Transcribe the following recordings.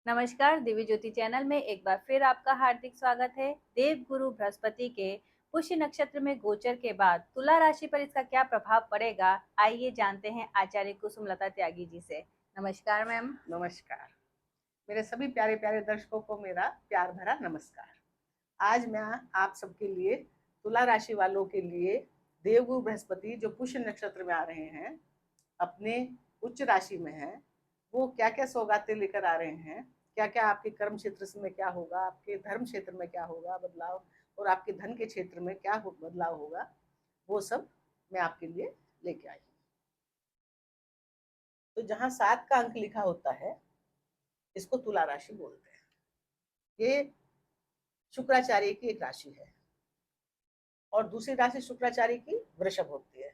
नमस्कार, दिव्य ज्योति चैनल में एक बार फिर आपका हार्दिक स्वागत है। देव गुरु बृहस्पति के पुष्य नक्षत्र में गोचर के बाद तुला राशि पर इसका क्या प्रभाव पड़ेगा, आइए जानते हैं आचार्य कुसुमलता त्यागी जी से। नमस्कार मैम। नमस्कार। मेरे सभी प्यारे प्यारे दर्शकों को मेरा प्यार भरा नमस्कार। आज मैं आप सबके लिए तुला राशि वालों के लिए देवगुरु बृहस्पति जो पुष्य नक्षत्र में आ रहे हैं, अपने उच्च राशि में हैं, वो क्या क्या सौगातें लेकर आ रहे हैं, क्या क्या आपके कर्म क्षेत्र में क्या होगा, आपके धर्म क्षेत्र में क्या होगा बदलाव, और आपके धन के क्षेत्र में क्या बदलाव होगा, वो सब मैं आपके लिए लेके आई हूँ। तो जहाँ 7 का अंक लिखा होता है, इसको तुला राशि बोलते हैं। ये शुक्राचार्य की एक राशि है और दूसरी राशि शुक्राचार्य की वृषभ होती है।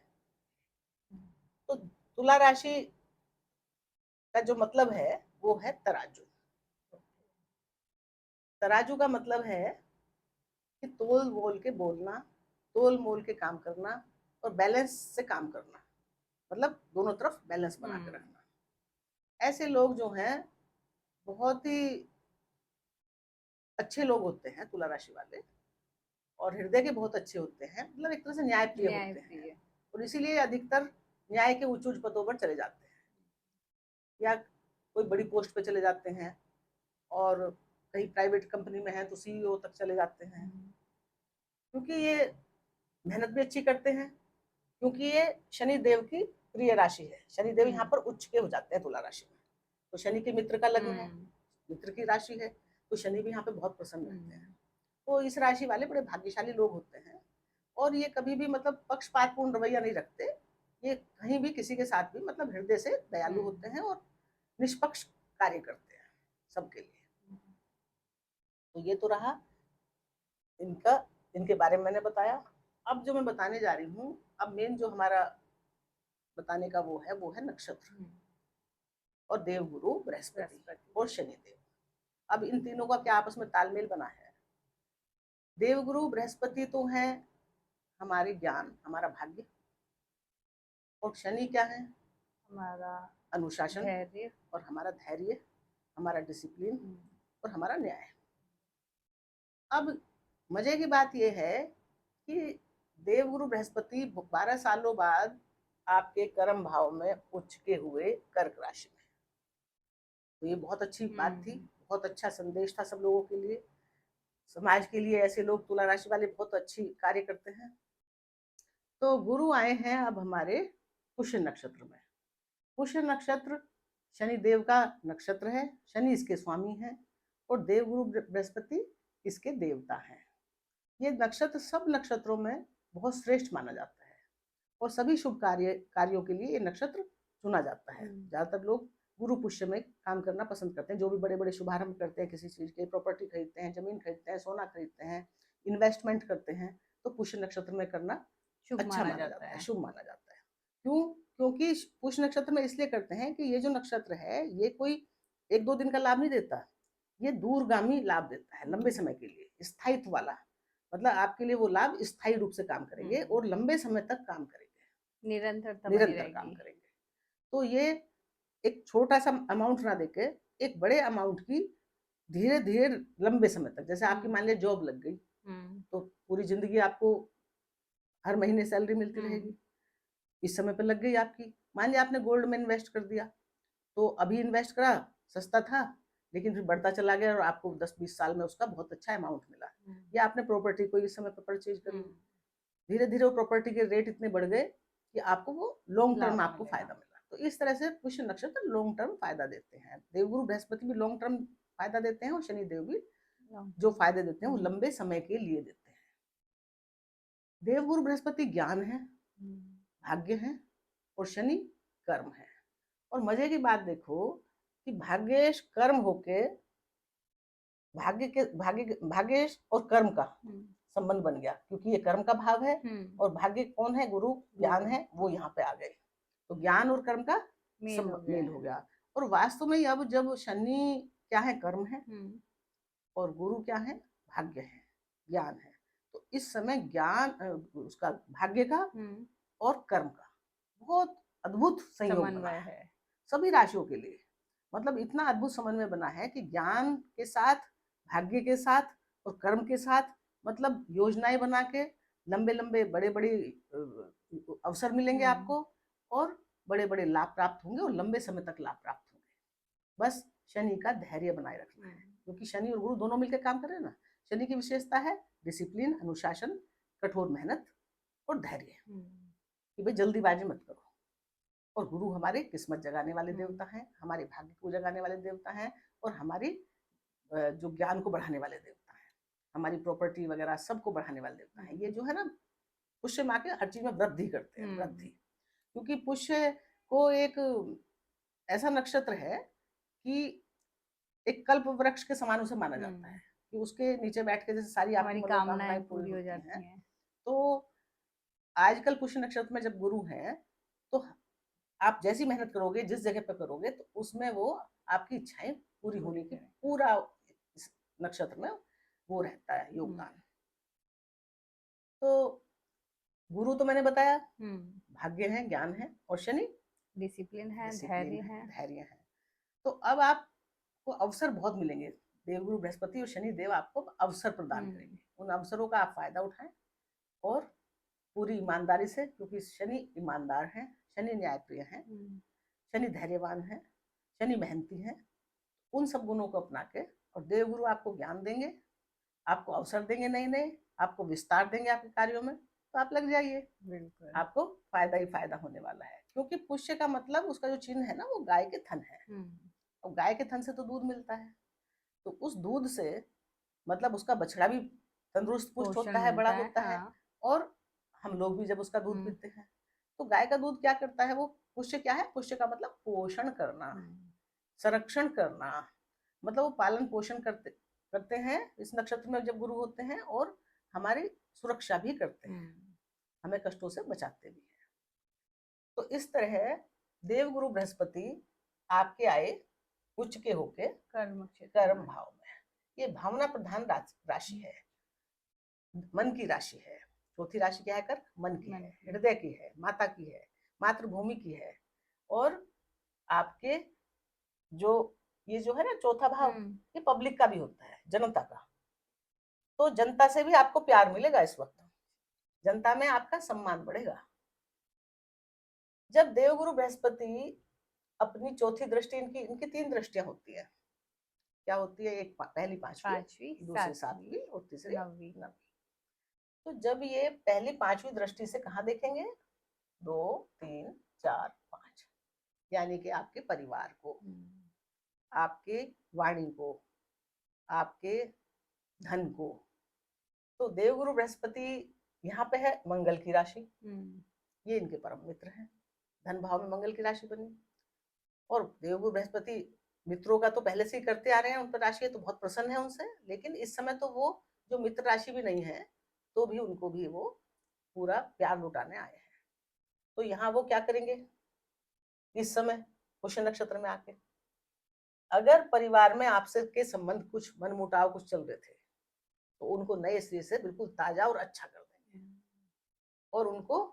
तो तुला राशि का जो मतलब है वो है तराजू। तराजू का मतलब है कि तोल मोल के बोलना, तोल मोल के काम करना और बैलेंस से काम करना, मतलब दोनों तरफ बैलेंस बना के रखना। ऐसे लोग जो हैं बहुत ही अच्छे लोग होते हैं तुला राशि वाले, और हृदय के बहुत अच्छे होते हैं, मतलब एक तरह से न्याय प्रिय होते हैं, और इसीलिए अधिकतर न्याय के उच्च उच्च पदों पर चले जाते हैं या कोई बड़ी पोस्ट पे चले जाते हैं, और कहीं प्राइवेट कंपनी में है तो सीईओ तक चले जाते हैं, क्योंकि ये मेहनत भी अच्छी करते हैं, क्योंकि ये शनि देव की प्रिय राशि है। शनि देव यहाँ पर उच्च के हो जाते हैं तुला राशि में, तो शनि के मित्र का लग्न है, मित्र की राशि है, तो शनि भी यहाँ पे बहुत प्रसन्न रहते हैं। तो इस राशि वाले बड़े भाग्यशाली लोग होते हैं, और ये कभी भी मतलब पक्षपातपूर्ण रवैया नहीं रखते। ये कहीं भी किसी के साथ भी मतलब हृदय से दयालु होते हैं और निष्पक्ष कार्य करते हैं सबके लिए। तो ये तो रहा इनका, इनके बारे में मैंने बताया। अब जो मैं बताने जा रही हूँ, अब मेन जो हमारा बताने का वो है नक्षत्र और देवगुरु बृहस्पति और शनिदेव। अब इन तीनों का क्या आपस में तालमेल बना है। देवगुरु बृहस्पति तो है हमारे ज्ञान, हमारा भाग्य, और शनि क्या है, हमारा अनुशासन और हमारा धैर्य, हमारा डिसिप्लिन और हमारा न्याय। अब मजे की बात यह है कि देवगुरु बृहस्पति 12 सालों बाद आपके कर्म भाव में उच्च के हुए कर्क राशि में, तो ये बहुत अच्छी बात थी, बहुत अच्छा संदेश था सब लोगों के लिए, समाज के लिए। ऐसे लोग तुला राशि वाले बहुत अच्छी कार्य करते हैं। तो गुरु आए हैं अब हमारे पुष्य नक्षत्र में। पुष्य नक्षत्र शनि देव का नक्षत्र है, शनि इसके स्वामी है और देवगुरु बृहस्पति इसके देवता हैं। ये नक्षत्र सब नक्षत्रों में बहुत श्रेष्ठ माना जाता है और सभी शुभ कार्यों के लिए ये नक्षत्र चुना जाता है। ज्यादातर लोग गुरु पुष्य में काम करना पसंद करते हैं। जो भी बड़े बड़े शुभारंभ करते हैं, किसी चीज के, प्रॉपर्टी खरीदते हैं, जमीन खरीदते हैं, सोना खरीदते हैं, इन्वेस्टमेंट करते हैं, तो पुष्य नक्षत्र में करना अच्छा माना जाता है, शुभ माना जाता है। क्यों? क्योंकि पुष्य नक्षत्र में इसलिए करते हैं कि ये जो नक्षत्र है ये कोई 1-2 दिन का लाभ नहीं देता, ये दूरगामी लाभ देता है, लंबे समय के लिए, स्थायित्व वाला। मतलब आपके लिए वो लाभ स्थायी रूप से काम करेंगे और लंबे समय तक काम करेंगे, निरंतर काम करेंगे। तो ये एक छोटा सा अमाउंट ना देके एक बड़े अमाउंट की धीरे धीरे लंबे समय तक, जैसे आपकी मान लिया जॉब लग गई तो पूरी जिंदगी आपको हर महीने सैलरी मिलती रहेगी। इस समय पे लग गई आपकी, मान लिया आपने गोल्ड में इन्वेस्ट कर दिया, तो अभी इन्वेस्ट करा, सस्ता था, लेकिन फिर बढ़ता चला गया और आपको 10-20 साल में उसका बहुत अच्छा अमाउंट मिला। या आपने प्रॉपर्टी को इस समय पे परचेज कर ली, धीरे धीरे वो प्रॉपर्टी के रेट इतने बढ़ गए कि आपको वो लॉन्ग टर्म आपको फायदा मिला। तो इस तरह से पुष्य नक्षत्र लॉन्ग टर्म फायदा देते हैं। देवगुरु बृहस्पति भी लॉन्ग टर्म फायदा देते हैं और शनि देव भी जो फायदे देते हैं वो लंबे समय के लिए देते हैं। देवगुरु बृहस्पति ज्ञान है, भाग्य है, और शनि कर्म है। और मजे की बात देखो कि भाग्येश कर्म होके भाग्येश और कर्म का संबंध बन गया, क्योंकि ये कर्म का भाव है और भाग्य कौन है, गुरु ज्ञान है, वो यहाँ पे आ गए, तो ज्ञान और कर्म का मेल हो गया। और वास्तव में अब जब शनि क्या है, कर्म है, और गुरु क्या है, भाग्य है, ज्ञान है, तो इस समय ज्ञान उसका भाग्य का और कर्म का बहुत अद्भुत संयोग बना है सभी राशियों के लिए। मतलब इतना अद्भुत समन्वय बना है कि ज्ञान के साथ, भाग्य के साथ और कर्म के साथ, मतलब योजनाएं बना के लंबे लंबे बड़े बड़े अवसर मिलेंगे आपको, और बड़े बड़े लाभ प्राप्त होंगे और लंबे समय तक लाभ प्राप्त होंगे। बस शनि का धैर्य बनाए रखना है, क्योंकि शनि और गुरु दोनों मिलकर काम कर रहे हैं ना। शनि की विशेषता है डिसिप्लिन, अनुशासन, कठोर मेहनत और धैर्य, कि भाई जल्दीबाजी मत करो। और गुरु हमारे किस्मत जगाने वाले देवता हैं, हमारे भाग्य को जगाने वाले देवता हैं, और हमारी जो ज्ञान को बढ़ाने वाले देवता हैं, हमारी प्रॉपर्टी वगैरह सबको बढ़ाने वाले देवता हैं। ये जो है ना, पुष्य माँ के हर चीज में वृद्धि करते हैं, वृद्धि। क्योंकि पुष्य को एक ऐसा नक्षत्र है कि एक कल्प वृक्ष के समान उसे माना जाता है, कि उसके नीचे बैठ के जैसे सारी आपकी मनोकामनाएं पूरी हो जाती हैं। तो आजकल पुष्य नक्षत्र में जब गुरु हैं, तो आप जैसी मेहनत करोगे, जिस जगह पे करोगे, तो उसमें वो आपकी इच्छाएं पूरी होने की पूरा इस नक्षत्र में वो रहता है योगदान। तो गुरु तो मैंने बताया भाग्य है, ज्ञान है, और शनि डिसिप्लिन है, धैर्य है, धैर्य है। तो अब आपको अवसर बहुत मिलेंगे, देवगुरु बृहस्पति और शनि देव आपको अवसर प्रदान करेंगे। उन अवसरों का आप फायदा उठाएं और पूरी ईमानदारी से, क्योंकि शनि ईमानदार है, शनि न्यायप्रिय है, शनि धैर्यवान है, शनि मेहनती है। उन सब गुणों को अपना के, और देवगुरु आपको ज्ञान देंगे, आपको अवसर देंगे नए नए, आपको विस्तार देंगे आपके कार्यों में, तो आप लग जाइए, बिल्कुल आपको फायदा ही फायदा होने वाला है। क्योंकि पुष्य का मतलब, उसका जो चिन्ह है ना, वो गाय के थन है, और गाय के थन से तो दूध मिलता है। तो उस दूध से मतलब उसका बछड़ा भी तंदुरुस्त पुष्ट होता है, बड़ा होता है, और हम लोग भी जब उसका दूध पीते हैं, तो गाय का दूध क्या करता है, वो पुष्य क्या है, पुष्य का मतलब पोषण करना, संरक्षण करना, मतलब वो पालन पोषण करते हैं इस नक्षत्र में जब गुरु होते हैं, और हमारी सुरक्षा भी करते हैं, हमें कष्टों से बचाते भी हैं। तो इस तरह देवगुरु बृहस्पति आपके आए उच्च के होके कर्म भाव में। ये भावना प्रधान राशि है, मन की राशि है। चौथी राशि क्या है, कर्क, मन की है, हृदय की है, माता की है, मातृभूमि की है। और आपके जो ये जो है ना चौथा भाव, ये पब्लिक का भी होता है, जनता का। तो जनता से भी आपको प्यार मिलेगा इस वक्त, जनता में आपका सम्मान बढ़ेगा। जब देवगुरु बृहस्पति अपनी चौथी दृष्टि, इनकी 3 दृष्टियां होती है। क्या होती है, एक पहली पांचवी, दूसरी सातवीं और तीसरी नवीं। तो जब ये पहली पांचवी दृष्टि से कहाँ देखेंगे, 2, 3, 4, 5, यानी कि आपके परिवार को, आपके वाणी को, आपके धन को। तो देवगुरु बृहस्पति यहाँ पे है मंगल की राशि, ये इनके परम मित्र हैं, धन भाव में मंगल की राशि बनी। और देवगुरु बृहस्पति मित्रों का तो पहले से ही करते आ रहे हैं, उन पर राशि है तो बहुत प्रसन्न है उनसे, लेकिन इस समय तो वो जो मित्र राशि भी नहीं है, तो भी उनको भी वो पूरा प्यार लुटाने आए हैं। तो यहाँ वो क्या करेंगे इस समय पुष्य नक्षत्र में आके, अगर परिवार में आपसे के संबंध कुछ मनमुटाव कुछ चल रहे थे, तो उनको नए सिरे से बिल्कुल ताजा और अच्छा कर देंगे, और उनको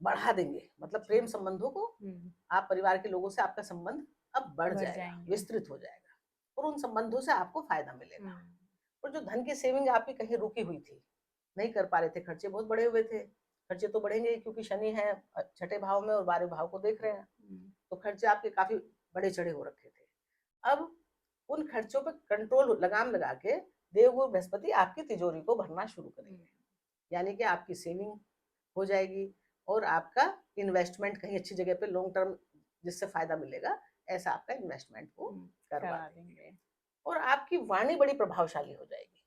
बढ़ा देंगे। मतलब प्रेम संबंधों को, आप परिवार के लोगों से आपका संबंध अब बढ़ जाएगा, विस्तृत हो जाएगा, और उन संबंधों से आपको फायदा मिलेगा। और जो धन की सेविंग आपकी कहीं रुकी हुई थी, नहीं कर पा रहे थे, खर्चे बहुत बढ़े हुए थे, खर्चे तो बढ़ेंगे क्योंकि शनि है छठे भाव में और 12वें भाव को देख रहे हैं, तो खर्चे आपके काफी बड़े चढ़े हो रखे थे। अब उन खर्चों पर कंट्रोल, लगाम लगा के देवगुरु बृहस्पति आपकी तिजोरी को भरना शुरू करेंगे, यानी कि आपकी सेविंग हो जाएगी, और आपका इन्वेस्टमेंट कहीं अच्छी जगह पे लॉन्ग टर्म जिससे फायदा मिलेगा, ऐसा आपका इन्वेस्टमेंट को करवा देंगे। और आपकी वाणी बड़ी प्रभावशाली हो जाएगी।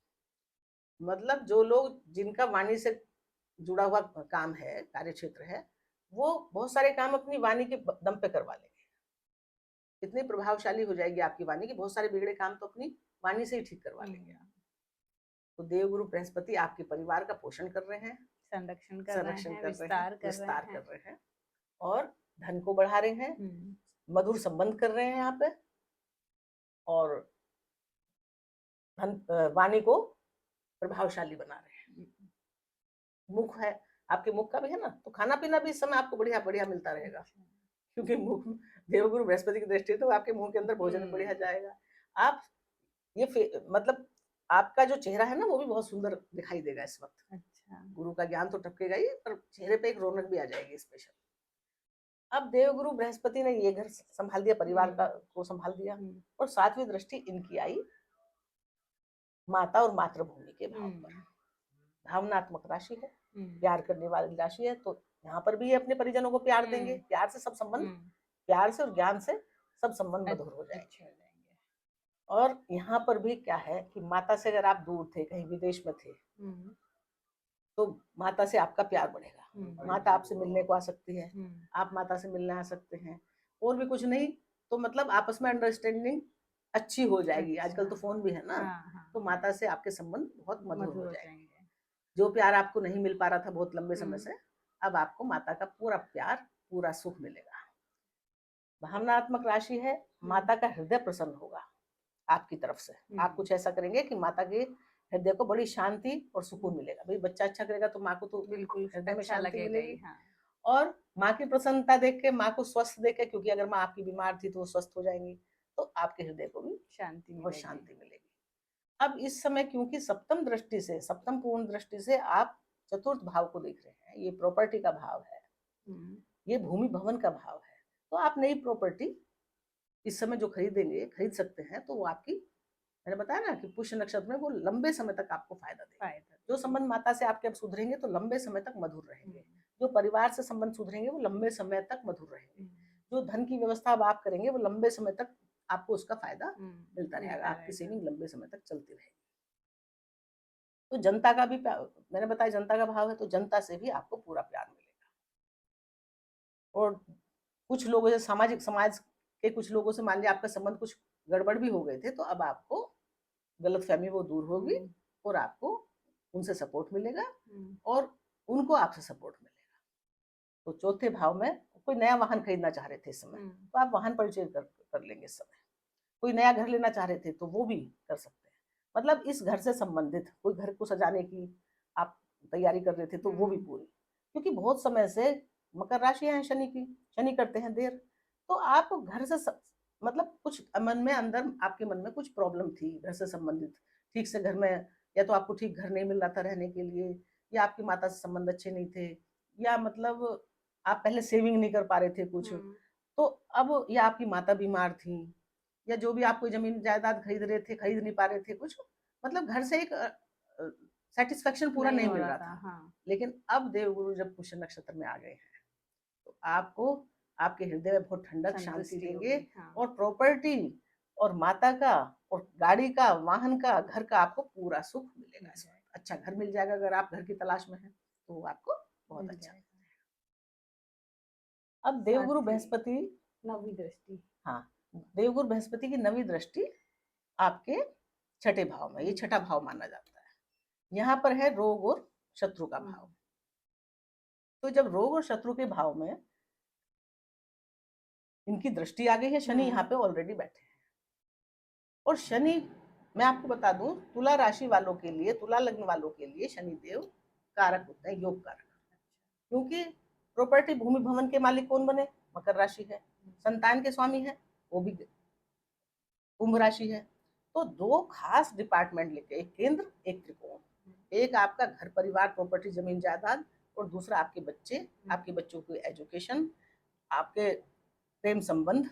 मतलब जो लोग, जिनका वाणी से जुड़ा हुआ काम है, कार्य क्षेत्र है, वो बहुत सारे काम अपनी वाणी के दम पे करवा लेंगे। इतनी प्रभावशाली हो जाएगी आपकी वाणी की, बहुत सारे बिगड़े काम तो अपनी वाणी से ही ठीक करवा लेंगे। तो देवगुरु बृहस्पति आपके परिवार का पोषण कर रहे हैं, संरक्षण कर रहे हैं, विस्तार कर रहे हैं, और धन को बढ़ा रहे हैं, मधुर संबंध कर रहे हैं यहाँ पे, और धन वाणी को प्रभावशाली बना रहे हैं। मुख है, आपके मुख का भी है ना, तो खाना पीना भी इस समय आपको बढ़िया बढ़िया मिलता रहेगा, क्योंकि मुख देवगुरु बृहस्पति की दृष्टि तो आपके मुंह के अंदर भोजन बढ़िया जाएगा। आप मतलब आपका जो चेहरा है ना वो भी बहुत सुंदर दिखाई देगा इस वक्त। अच्छा। गुरु का ज्ञान तो टपकेगा ही, पर चेहरे पे एक रौनक भी आ जाएगी स्पेशल। अब देवगुरु बृहस्पति ने ये घर संभाल दिया, परिवार का को संभाल दिया, और 7वीं दृष्टि इनकी आई माता और मातृभूमि के भाव पर। भावनात्मक राशि है, प्यार करने वाली राशि है, तो यहाँ पर भी ये अपने परिजनों को प्यार देंगे। प्यार से सब संबंध, प्यार से और ज्ञान से सब संबंध मधुर हो जाएंगे। और यहाँ पर भी क्या है कि माता से अगर आप दूर थे, कहीं विदेश में थे, तो माता से आपका प्यार बढ़ेगा। माता आपसे मिलने को आ सकती है, आप माता से मिलने आ सकते हैं, और भी कुछ नहीं तो मतलब आपस में अंडरस्टैंडिंग अच्छी हो जाएगी। आजकल तो फोन भी है ना, तो माता से आपके संबंध बहुत मधुर हो जाएंगे। जो प्यार आपको नहीं मिल पा रहा था बहुत लंबे समय से, अब आपको माता का पूरा प्यार, पूरा सुख मिलेगा। भावनात्मक राशि है, माता का हृदय प्रसन्न होगा आपकी तरफ से। आप कुछ ऐसा करेंगे कि माता के हृदय को बड़ी शांति और सुकून मिलेगा। भाई बच्चा अच्छा करेगा तो माँ को तो बिल्कुल हृदय में शांति मिलेगी। और माँ की प्रसन्नता देख के, माँ को स्वस्थ देख के, क्योंकि अगर माँ आपकी बीमार थी तो वो स्वस्थ हो जाएंगी, तो आपके हृदय को भी शांति और शांति मिलेगी। अब इस समय क्योंकि सप्तम दृष्टि से, सप्तम पूर्ण दृष्टि से आप चतुर्थ भाव को देख रहे हैं, ये प्रॉपर्टी का भाव है, ये भूमि भवन का भाव है, तो आप नई प्रॉपर्टी इस समय जो खरीदेंगे, खरीद सकते हैं, तो वो आपकी, मैंने बताया ना कि पुष्य नक्षत्र में वो लंबे समय तक आपको फायदा देगा। जो संबंध माता से आपके अब सुधरेंगे तो लंबे समय तक मधुर रहेंगे। जो परिवार से संबंध सुधरेंगे वो लंबे समय तक मधुर रहेंगे। जो धन की व्यवस्था अब आप करेंगे वो लंबे समय तक आपको उसका फायदा मिलता रहेगा। आपकी सेविंग लंबे समय तक चलती रहेगी। तो जनता का भी, मैंने बताया जनता का भाव है, तो जनता से भी आपको पूरा प्यार मिलेगा। और कुछ लोगों से, समाज के कुछ लोगों से मान लीजिए आपका संबंध कुछ गड़बड़ भी हो गए थे, तो अब आपको गलतफहमी वो दूर होगी और आपको उनसे सपोर्ट मिलेगा और उनको आपसे सपोर्ट मिलेगा। तो चौथे भाव में कोई नया वाहन खरीदना चाह रहे थे इस समय, तो आप वाहन परिचय कर लेंगे इस समय। कोई नया घर लेना चाह रहे थे तो वो भी कर सकते हैं। मतलब इस घर से संबंधित कोई घर को सजाने की आप तैयारी कर रहे थे तो वो भी पूरी, क्योंकि बहुत समय से मकर राशि है शनि की, शनि करते हैं देर, तो आप घर से मतलब कुछ मन में, अंदर आपके मन में कुछ प्रॉब्लम थी घर से संबंधित, ठीक से घर में, या तो आपको ठीक घर नहीं मिल रहा था रहने के लिए, या आपकी माता से संबंध अच्छे नहीं थे, या मतलब आप पहले सेविंग नहीं कर पा रहे थे कुछ, तो अब, या आपकी माता बीमार थी, या जो भी आप कोई जमीन जायदाद खरीद रहे थे, खरीद नहीं पा रहे थे कुछ, मतलब घर से एक सेटिस्फेक्शन पूरा नहीं मिल रहा था। हाँ। लेकिन अब देवगुरु जब पुष्य नक्षत्र में आ गए हैं, तो आपको आपके हृदय में बहुत ठंडक, शांति देंगे। हाँ। और प्रॉपर्टी और माता का और गाड़ी का, वाहन का, घर का आपको पूरा सुख मिलेगा। अच्छा घर मिल जाएगा। अगर आप घर की तलाश में हैं तो आपको बहुत अच्छा। अब देवगुरु बृहस्पति, नवी दृष्टि, हाँ, देवगुरु बृहस्पति की नवी दृष्टि आपके छठे भाव में, ये छठा भाव माना जाता है। यहाँ पर है रोग और शत्रु का भाव। तो जब रोग और शत्रु के भाव में इनकी दृष्टि आ गई है, शनि यहाँ पे ऑलरेडी बैठे हैं। और शनि, मैं आपको बता दूं, तुला राशि वालों के लिए, तुला लग्न वालों के लिए शनि देव कारक होते हैं, योग कारक। क्योंकि प्रॉपर्टी, भूमि भवन के मालिक कौन बने? मकर राशि है। संतान के स्वामी है वो भी कुंभ राशि है। तो दो खास डिपार्टमेंट लेके, एक केंद्र एक त्रिकोण, एक आपका घर परिवार, प्रॉपर्टी, जमीन जायदाद, और दूसरा आपके बच्चे, आपके बच्चों की एजुकेशन, आपके प्रेम संबंध,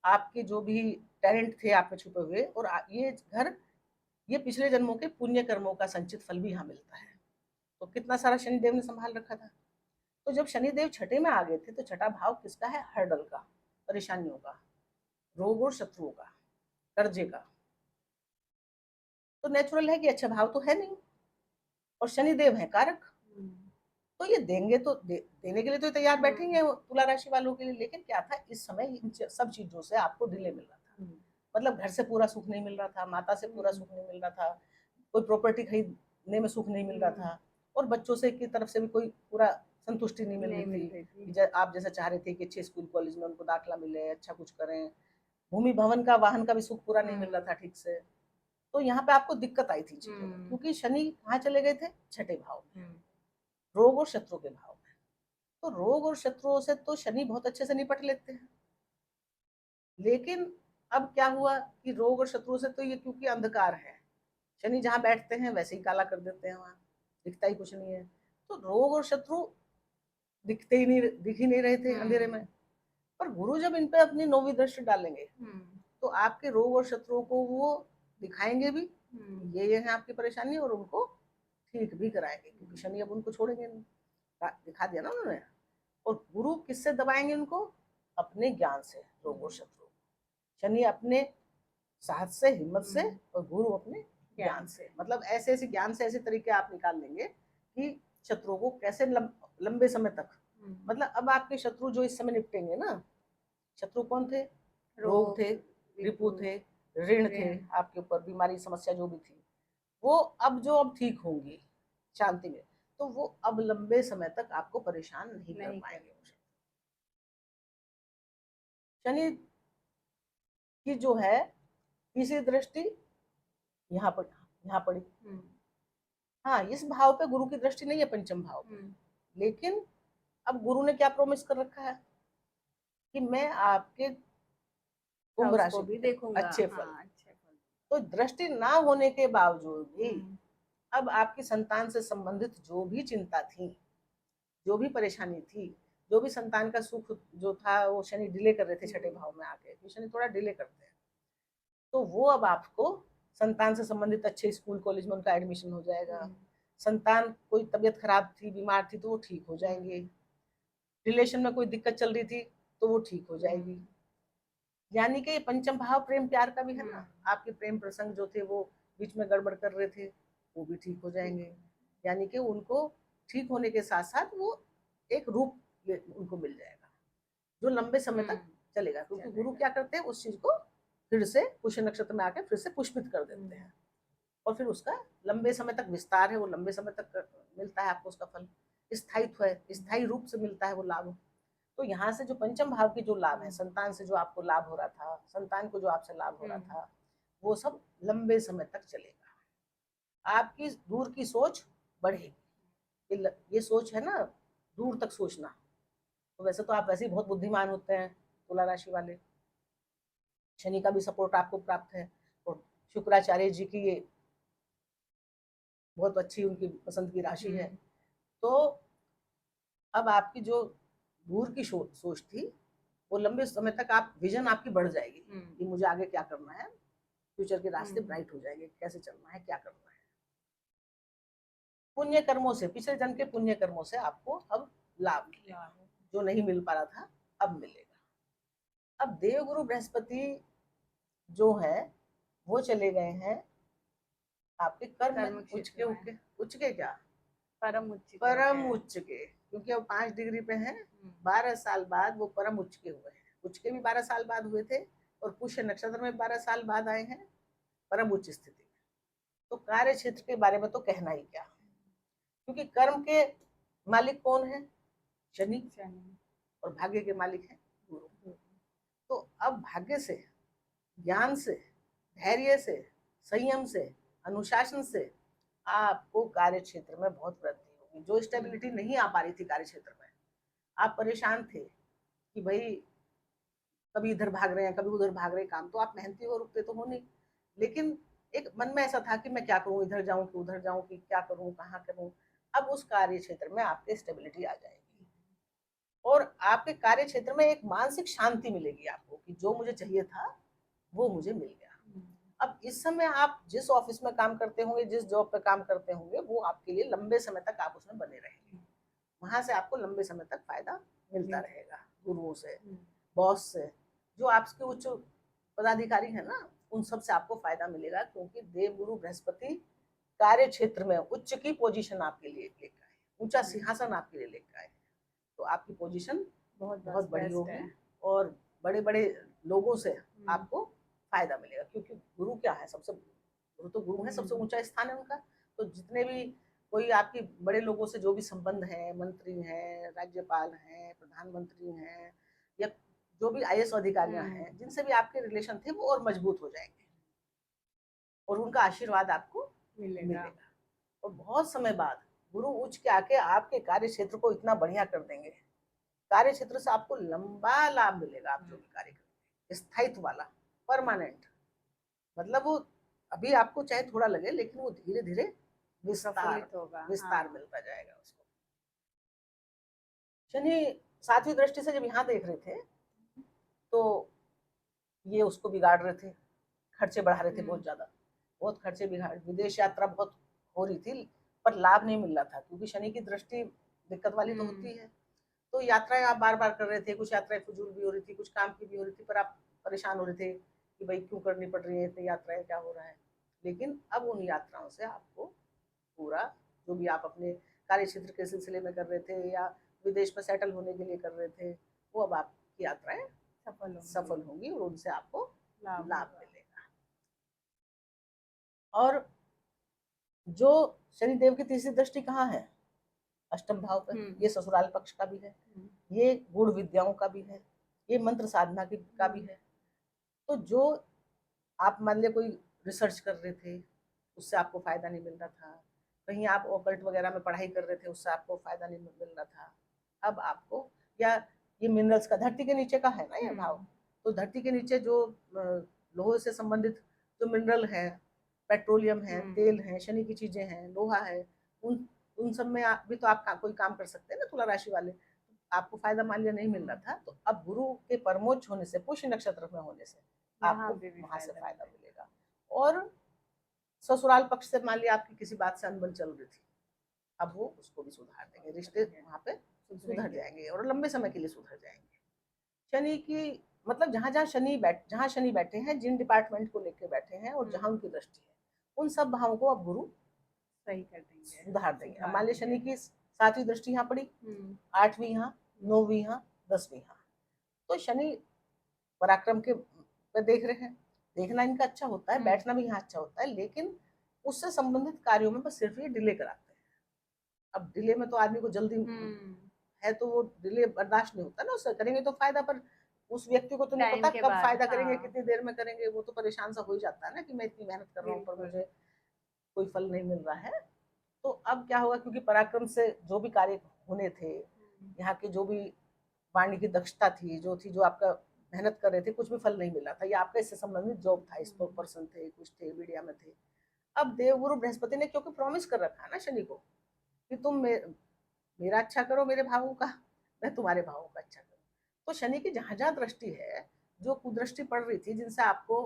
आपके जो भी टैलेंट थे आप में छुपे हुए, और ये घर, ये पिछले जन्मों के पुण्य कर्मों का संचित फल भी यहाँ मिलता है। तो कितना सारा शनिदेव ने संभाल रखा था। तो जब शनिदेव छठे में आ गए थे, तो छठा भाव किसका है? हर्डल का, परेशानियों का, रोग और शत्रुओं का, कर्जे का। तो नेचुरल है कि अच्छा भाव तो है नहीं, और शनिदेव है कारक, तो ये देंगे तो देने के लिए तो तैयार बैठेंगे तुला राशि वालों के लिए। लेकिन क्या था, इस समय इन सब चीजों से आपको डिले मिल रहा था। मतलब घर से पूरा सुख नहीं मिल रहा था, माता से पूरा सुख नहीं मिल रहा था, कोई प्रॉपर्टी खरीदने में सुख नहीं मिल रहा था, और बच्चों से की तरफ से भी कोई पूरा संतुष्टि नहीं मिल रही थी। आप जैसा चाह रहे थे कि अच्छे स्कूल कॉलेज में उनको दाखिला मिले, अच्छा कुछ करें, भूमि भवन का, वाहन का भी सुख पूरा नहीं मिल रहा था ठीक से। तो यहाँ पे आपको दिक्कत आई थी चीजों में, क्योंकि शनि कहाँ चले गए थे? छठे भाव में, रोग और शत्रु के भाव में। तो रोग और शत्रुओं से तो शनि बहुत अच्छे से निपट लेते हैं। लेकिन अब क्या हुआ कि रोग और शत्रु से तो ये क्योंकि अंधकार है, शनि जहाँ बैठते हैं वैसे ही काला कर देते हैं, वहां दिखता ही कुछ नहीं है। तो रोग और शत्रु दिख ही नहीं रहे थे अंधेरे में। पर गुरु जब इन पे अपनी नौवीं दृष्टि डालेंगे तो आपके रोग और शत्रुओं को वो दिखाएंगे भी, ये है आपकी परेशानी, और उनको ठीक भी कराएंगे, क्योंकि शनि अब उनको छोड़ेंगे नहीं, दिखा दिया ना उन्होंने। और गुरु किससे दबाएंगे उनको? अपने ज्ञान से, रोग और शत्रु। शनि अपने साहस से, हिम्मत से, और गुरु अपने ज्ञान से। मतलब ऐसे ऐसे ज्ञान से ऐसे तरीके आप निकाल लेंगे कि शत्रुओं को कैसे लंबे समय तक, मतलब अब आपके शत्रु जो इस समय निपटेंगे ना, शत्रु कौन थे? रोग थे, रिपु थे, ऋण थे, आपके ऊपर बीमारी समस्या जो भी थी, वो अब ठीक होंगी शांति में, तो वो अब लंबे समय तक आपको परेशान नहीं कर पाएंगे। शनि की जो है तीसरी दृष्टि यहाँ पड़ी। हाँ, इस भाव पे गुरु की दृष्टि नहीं है, पंचम भाव पे। लेकिन अब गुरु ने क्या प्रॉमिस कर रखा है कि मैं आपके कुंभ राशि भी देखूंगा अच्छे फल। तो दृष्टि ना होने के बावजूद भी अब आपकी संतान से संबंधित जो भी चिंता थी, जो भी परेशानी थी, जो भी संतान का सुख जो था, वो शनि डिले कर रहे थे छठे भाव में आके, तो शनि थोड़ा डिले करते हैं, तो वो अब आपको संतान से संबंधित अच्छे स्कूल कॉलेज में उनका एडमिशन हो जाएगा। संतान कोई तबीयत खराब थी, बीमार थी, तो वो ठीक हो जाएंगे। रिलेशन में कोई दिक्कत चल रही थी तो वो ठीक हो जाएगी। यानी कि ये पंचम भाव प्रेम प्यार का भी है ना, आपके प्रेम प्रसंग जो थे वो बीच में गड़बड़ कर रहे थे, वो भी ठीक हो जाएंगे। यानी कि उनको ठीक होने के साथ साथ वो एक रूप उनको मिल जाएगा जो लंबे समय तक चलेगा, क्योंकि गुरु क्या करते हैं, उस चीज को फिर से पुष्य नक्षत्र में आके फिर से पुष्पित कर देते हैं, और फिर उसका लंबे समय तक विस्तार है, वो लंबे समय तक मिलता है आपको उसका फल, स्थायित्व है, स्थायी रूप से मिलता है वो लाभ। तो यहाँ से जो पंचम भाव के जो लाभ है, संतान से जो आपको लाभ हो रहा था, संतान को जो आपसे लाभ हो रहा था, वो सब लंबे समय तक चलेगा। आपकी दूर की सोच बढ़ेगी, ये सोच है ना, दूर तक सोचना। तो वैसे तो आप वैसे ही बहुत बुद्धिमान होते हैं तुला राशि वाले, शनि का भी सपोर्ट आपको प्राप्त है, और शुक्राचार्य जी की ये बहुत अच्छी उनकी पसंद की राशि है। तो अब आपकी जो दूर की सोच थी, वो लंबे समय तक आप विजन आपकी बढ़ जाएगी कि मुझे आगे क्या करना है, फ्यूचर के रास्ते ब्राइट हो जाएंगे, कैसे चलना है, क्या करना है। पुण्य कर्मों से, पिछले जन्म के पुण्य कर्मों से आपको अब लाभ मिलेगा, जो नहीं मिल पा रहा था अब मिलेगा। अब देवगुरु बृहस्पति जो है वो चले गए हैं आपके कर्म उच्च के क्या परम उच्च के, क्योंकि अब 5 डिग्री पे हैं, 12 साल बाद वो परम उच्च के हुए हैं। उच्च के भी 12 साल बाद हुए थे, और पुष्य नक्षत्र में 12 साल बाद आए हैं परम उच्च स्थिति में। तो कार्य क्षेत्र के बारे में तो कहना ही क्या, क्योंकि कर्म के मालिक कौन है? शनि, और भाग्य के मालिक है गुरु। तो अब भाग्य से, ज्ञान से, धैर्य से, संयम से, अनुशासन से आपको कार्य क्षेत्र में बहुत वृद्धि होगी। जो स्टेबिलिटी नहीं आ पा रही थी कार्य क्षेत्र में, आप परेशान थे कि भाई कभी इधर भाग रहे हैं, कभी उधर भाग रहे हैं, काम तो आप मेहनती हो, रुकते तो हो नहीं, लेकिन एक मन में ऐसा था कि मैं क्या करूं, इधर जाऊं कि उधर जाऊं, कि क्या करूं, कहाँ करूं। अब उस कार्य क्षेत्र में आपके स्टेबिलिटी आ जाएगी, और आपके कार्य क्षेत्र में एक मानसिक शांति मिलेगी आपको कि जो मुझे चाहिए था वो मुझे मिल गया। अब इस समय आप जिस ऑफिस में काम करते होंगे, जिस जॉब पे काम करते होंगे, वो आपके लिए लंबे समय तक आप उसमें बने रहेंगे, वहां से आपको लंबे समय तक फायदा मिलता रहेगा, गुरुओं से, बॉस से, जो आपके उच्च पदाधिकारी है ना, उन सब से आपको फायदा मिलेगा, क्योंकि देवगुरु बृहस्पति कार्य क्षेत्र में उच्च की पोजीशन आपके लिए लेकर आए, ऊंचा सिंहासन आपके लिए लेकर आए, तो आपकी पोजीशन बहुत बड़ी होगी, और बड़े बड़े लोगों से आपको फायदा मिलेगा, क्योंकि गुरु क्या है, गुरु तो गुरु है, सबसे ऊंचा स्थान है उनका। तो जितने भी कोई आपके बड़े लोगों से जो भी संबंध है, मंत्री हैं, राज्यपाल हैं, प्रधानमंत्री हैं, या जो भी आईएएस अधिकारियां हैं, जिनसे भी आपके रिलेशन थे, वो और मजबूत हो जाएंगे, और उनका आशीर्वाद आपको मिलेगा। और बहुत समय बाद गुरु उच्च के आके आपके कार्य क्षेत्र को इतना बढ़िया कर देंगे, कार्य क्षेत्र से आपको लंबा लाभ मिलेगा, आप जो भी कार्य करेंगे। स्थायित्व वाला, परमानेंट, मतलब वो अभी आपको चाहे थोड़ा लगे लेकिन वो धीरे धीरे विस्तार होगा। विस्तार मिलता जाएगा उसको। शनि 7वीं दृष्टि से जब यहाँ देख रहे थे तो ये उसको बिगाड़ रहे थे, खर्चे बढ़ा रहे थे बहुत ज्यादा, बहुत खर्चे बिगाड़, विदेश यात्रा बहुत हो रही थी पर लाभ नहीं मिल रहा था, क्योंकि शनि की दृष्टि दिक्कत वाली तो होती है। तो यात्राएं आप बार बार कर रहे थे, कुछ यात्राएं फजूल भी हो रही थी, कुछ काम की भी हो रही थी, पर आप परेशान हो रहे थे कि भाई क्यों करनी पड़ रही है इतनी यात्राएं, क्या हो रहा है। लेकिन अब उन यात्राओं से आपको पूरा, जो भी आप अपने कार्य क्षेत्र के सिलसिले में कर रहे थे या विदेश में सेटल होने के लिए कर रहे थे, वो अब आपकी यात्राएं सफल होंगी और उनसे आपको लाभ मिलेगा। और जो शनिदेव की तीसरी दृष्टि कहाँ है, अष्टम भाव पे, ये ससुराल पक्ष का भी है, ये गूढ़ विद्याओं का भी है, ये मंत्र साधना का भी है। तो जो आप मान लिया कोई रिसर्च कर रहे थे, उससे आपको फायदा नहीं मिल रहा था, कहीं आप ऑकल्ट वगैरह में पढ़ाई कर रहे थे, उससे आपको फायदा नहीं मिल रहा था, अब आपको, या ये मिनरल्स का, धरती के नीचे का है ना ये भाव, तो धरती के नीचे जो लोहे से संबंधित जो मिनरल है, पेट्रोलियम है, तेल है, शनि की चीजें हैं, लोहा है, उन सब में भी तो आप कोई काम कर सकते हैं ना, तुला राशि वाले। आपको फायदा मान लिया नहीं मिल रहा था, तो अब गुरु के परमोच्च होने से, पुष्य नक्षत्र में होने से आपको वहां से फायदा मिलेगा। और ससुराल पक्ष से मान लिया आपकी किसी बात से अनबन चल रही थी, अब वो उसको भी सुधार देंगे, रिश्ते वहां पे सुधर जाएंगे और लंबे समय के लिए सुधर जाएंगे। शनि की मतलब जहाँ शनि बैठे हैं, जिन डिपार्टमेंट को लेकर बैठे हैं और जहाँ उनकी दृष्टि है, उन सब भावों को अब गुरु सही कर देंगे, सुधार देंगे। अब मान लिया शनि की 7वीं दृष्टि यहाँ पड़ी, 8वीं यहाँ, 9वीं यहाँ, 10वीं यहाँ, तो शनि पराक्रम के पे देख रहे हैं, देखना इनका अच्छा होता है, बैठना भी यहाँ अच्छा होता है, लेकिन उससे संबंधित कार्यों में बस सिर्फ ये डिले कराते हैं। अब डिले में तो आदमी को जल्दी है, तो वो डिले बर्दाश्त नहीं होता ना, उससे करेंगे तो फायदा, पर उस व्यक्ति को तो नहीं पता कब फायदा करेंगे, कितनी देर में करेंगे, वो तो परेशान सा हो ही जाता है ना कि मैं इतनी मेहनत कर रहा हूँ पर मुझे कोई फल नहीं मिल रहा है। तो अब क्या होगा, क्योंकि पराक्रम से जो भी कार्य होने थे, यहाँ की जो भी वाणी की दक्षता थी, जो आपका मेहनत कर रहे थे, कुछ भी फल नहीं मिला था, या आपका इससे संबंधित जॉब था, स्पोक पर्सन थे, कुछ थे, मीडिया में थे। अब देवगुरु बृहस्पति ने क्योंकि प्रॉमिस कर रखा है ना शनि को कि तुम मेरा अच्छा करो, मेरे भावों का, मैं तुम्हारे भावों का अच्छा करूँ। तो शनि की जहां जहां दृष्टि है, जो कुदृष्टि पड़ रही थी, जिनसे आपको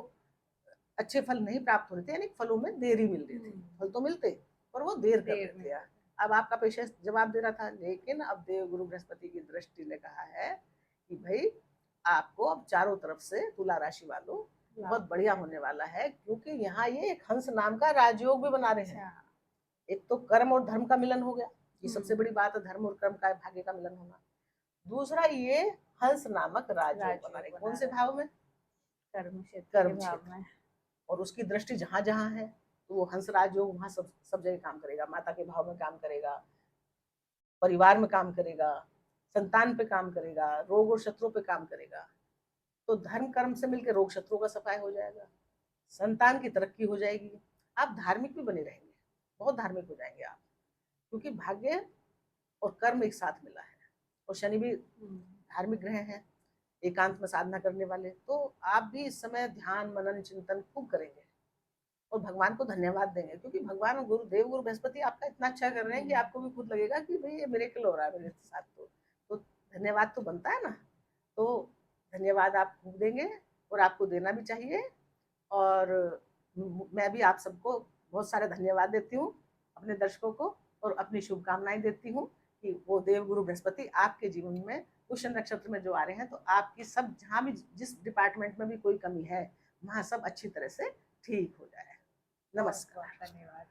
अच्छे फल नहीं प्राप्त हो रहे थे, यानी फलों में देरी मिल रही थी, फल तो मिलते पर वो देर कर रहे थे, अब आपका पेशेंस जवाब दे रहा था। लेकिन अब देव गुरु बृहस्पति की दृष्टि ने कहा है कि भाई आपको अब चारों तरफ से तुला राशि वालों बहुत बढ़िया होने वाला है, क्योंकि यहाँ ये एक हंस नाम का राजयोग भी बना रहे हैं। एक तो कर्म और धर्म का मिलन हो गया, ये सबसे बड़ी बात है, धर्म और कर्म का भाग्य का मिलन होना। दूसरा ये हंस नामक राजयोग बना रहे, कौन से भाव में, कर्म क्षेत्र, और उसकी दृष्टि जहां जहां है, तो वो हंस राजयोग वहां सब जगह काम करेगा, माता के भाव में काम करेगा, परिवार में काम करेगा, संतान पे काम करेगा, रोग और शत्रुओं पे काम करेगा। तो धर्म कर्म से मिलकर रोग शत्रुओं का सफाई हो जाएगा, संतान की तरक्की हो जाएगी, आप धार्मिक भी बने रहेंगे, बहुत धार्मिक हो जाएंगे आप, क्योंकि भाग्य और कर्म एक साथ मिला है, और शनि भी धार्मिक ग्रह हैं, एकांत में साधना करने वाले। तो आप भी इस समय ध्यान मनन चिंतन खूब करेंगे और भगवान को धन्यवाद देंगे, क्योंकि भगवान गुरु देव गुरु बृहस्पति आपका इतना अच्छा कर रहे हैं कि आपको भी खुद लगेगा कि भाई ये मिरेकल हो रहा है मेरे साथ, तो धन्यवाद तो बनता है ना। तो धन्यवाद आप खूब देंगे और आपको देना भी चाहिए। और मैं भी आप सबको बहुत सारे धन्यवाद देती हूँ, अपने दर्शकों को, और अपनी शुभकामनाएं देती हूँ कि वो देव गुरु बृहस्पति आपके जीवन में पुष्य नक्षत्र में जो आ रहे हैं, तो आपकी सब जहाँ भी जिस डिपार्टमेंट में भी कोई कमी है, वहाँ सब अच्छी तरह से ठीक हो जाए। नमस्कार, धन्यवाद।